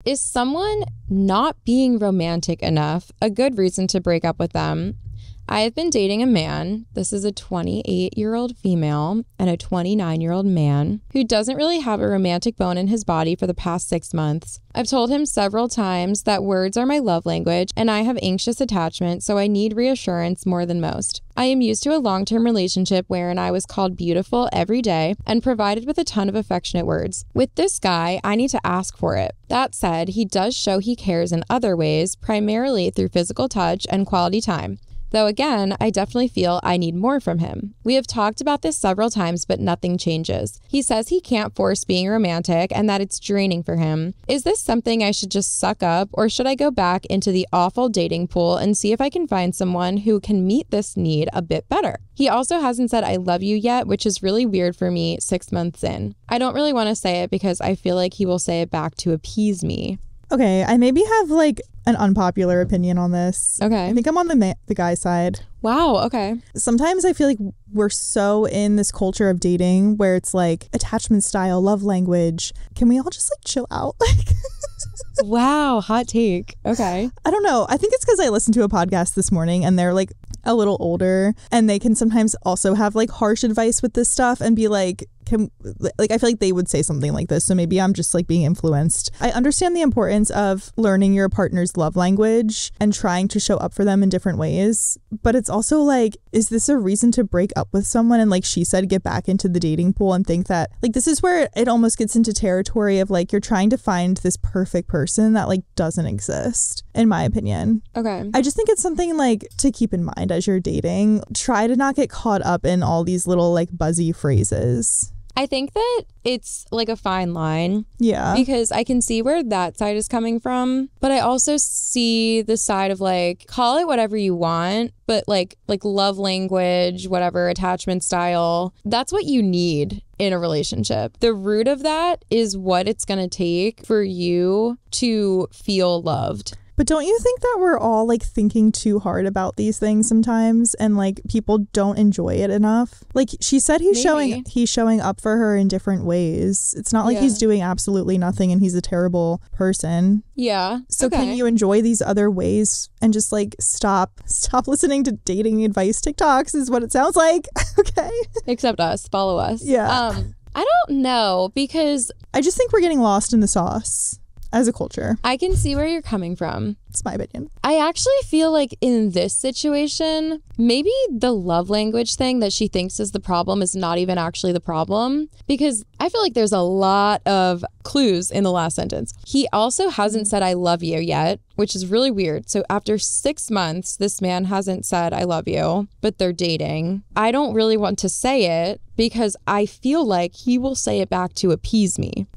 Is someone not being romantic enough a good reason to break up with them? I have been dating a man. This is a 28-year-old female and a 29-year-old man who doesn't really have a romantic bone in his body for the past 6 months. I've told him several times that words are my love language and I have anxious attachment, so I need reassurance more than most. I am used to a long-term relationship wherein I was called beautiful every day and provided with a ton of affectionate words. With this guy, I need to ask for it. That said, he does show he cares in other ways, primarily through physical touch and quality time. Though again, I definitely feel I need more from him. We have talked about this several times, but nothing changes. He says he can't force being romantic and that it's draining for him. Is this something I should just suck up, or should I go back into the awful dating pool and see if I can find someone who can meet this need a bit better? He also hasn't said I love you yet, which is really weird for me 6 months in. I don't really want to say it because I feel like he will say it back to appease me. Okay, I maybe have like an unpopular opinion on this. Okay. I think I'm on the guy's side. Wow, okay. Sometimes I feel like we're so in this culture of dating where it's like attachment style, love language. Can we all just like chill out? Wow, hot take. Okay. I don't know. I think it's because I listened to a podcast this morning and they're like a little older and they can sometimes also have like harsh advice with this stuff and be like, I feel like they would say something like this. So maybe I'm just like being influenced. I understand the importance of learning your partner's love language and trying to show up for them in different ways. But it's also like, is this a reason to break up with someone? And like she said, get back into the dating pool and think that like this is where it almost gets into territory of like you're trying to find this perfect person that like doesn't exist, in my opinion. Okay. I just think it's something like to keep in mind as you're dating. Try to not get caught up in all these little like buzzy phrases. I think that it's like a fine line. Yeah. Because I can see where that side is coming from. But I also see the side of like, call it whatever you want, but like love language, whatever, attachment style, that's what you need in a relationship. The root of that is what it's going to take for you to feel loved. But don't you think that we're all like thinking too hard about these things sometimes and like people don't enjoy it enough? Like she said he's showing up for her in different ways. It's not like he's doing absolutely nothing and he's a terrible person. Yeah. So can you enjoy these other ways and just like stop listening to dating advice TikToks is what it sounds like. Okay. Except us. Follow us. Yeah. I don't know, because I just think we're getting lost in the sauce. As a culture. I can see where you're coming from. It's my opinion. I actually feel like in this situation, maybe the love language thing that she thinks is the problem is not even actually the problem, because I feel like there's a lot of clues in the last sentence. He also hasn't said I love you yet, which is really weird. So after 6 months, this man hasn't said I love you, but they're dating. I don't really want to say it because I feel like he will say it back to appease me.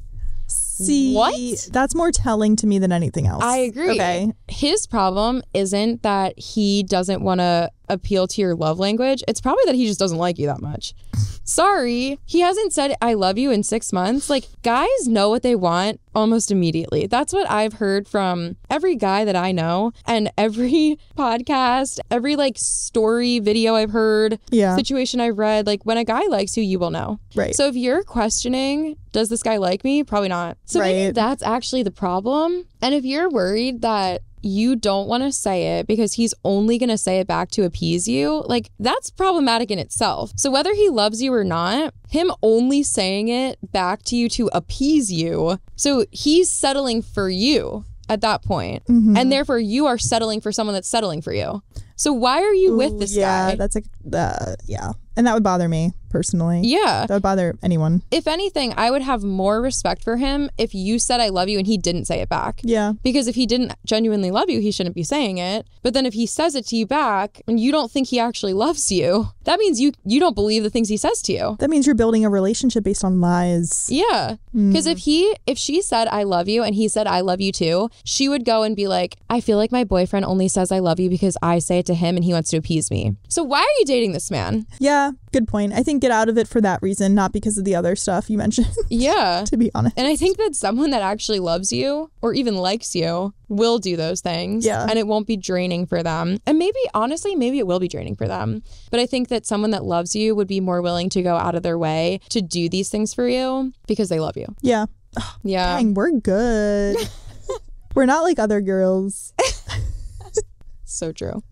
See, what? That's more telling to me than anything else. I agree. Okay. His problem isn't that he doesn't want to appeal to your love language. It's probably that he just doesn't like you that much. Sorry. He hasn't said I love you in 6 months. Like, guys know what they want almost immediately. That's what I've heard from every guy that I know, and every podcast, every like story video I've heard, situation I've read. Like, when a guy likes you will know. Right. So if you're questioning, does this guy like me? Probably not. So maybe that's actually the problem. And if you're worried that you don't want to say it because he's only going to say it back to appease you, like, that's problematic in itself. So whether he loves you or not, him only saying it back to you to appease you, so he's settling for you at that point. Mm-hmm. And therefore you are settling for someone that's settling for you. So why are you with this guy? Yeah, that's and that would bother me personally. Yeah. That would bother anyone. If anything, I would have more respect for him if you said I love you and he didn't say it back. Yeah. Because if he didn't genuinely love you, he shouldn't be saying it. But then if he says it to you back and you don't think he actually loves you, that means you don't believe the things he says to you. That means you're building a relationship based on lies. Yeah. Because if she said I love you and he said I love you too, she would go and be like, I feel like my boyfriend only says I love you because I say it to him and he wants to appease me. So why are you dating this man? Yeah, good point. I think get out of it for that reason, not because of the other stuff you mentioned. Yeah. To be honest. And I think that someone that actually loves you or even likes you will do those things. Yeah. And it won't be draining for them. And maybe, honestly, maybe it will be draining for them. But I think that someone that loves you would be more willing to go out of their way to do these things for you because they love you. Yeah. Yeah. Dang, we're good. We're not like other girls. So true.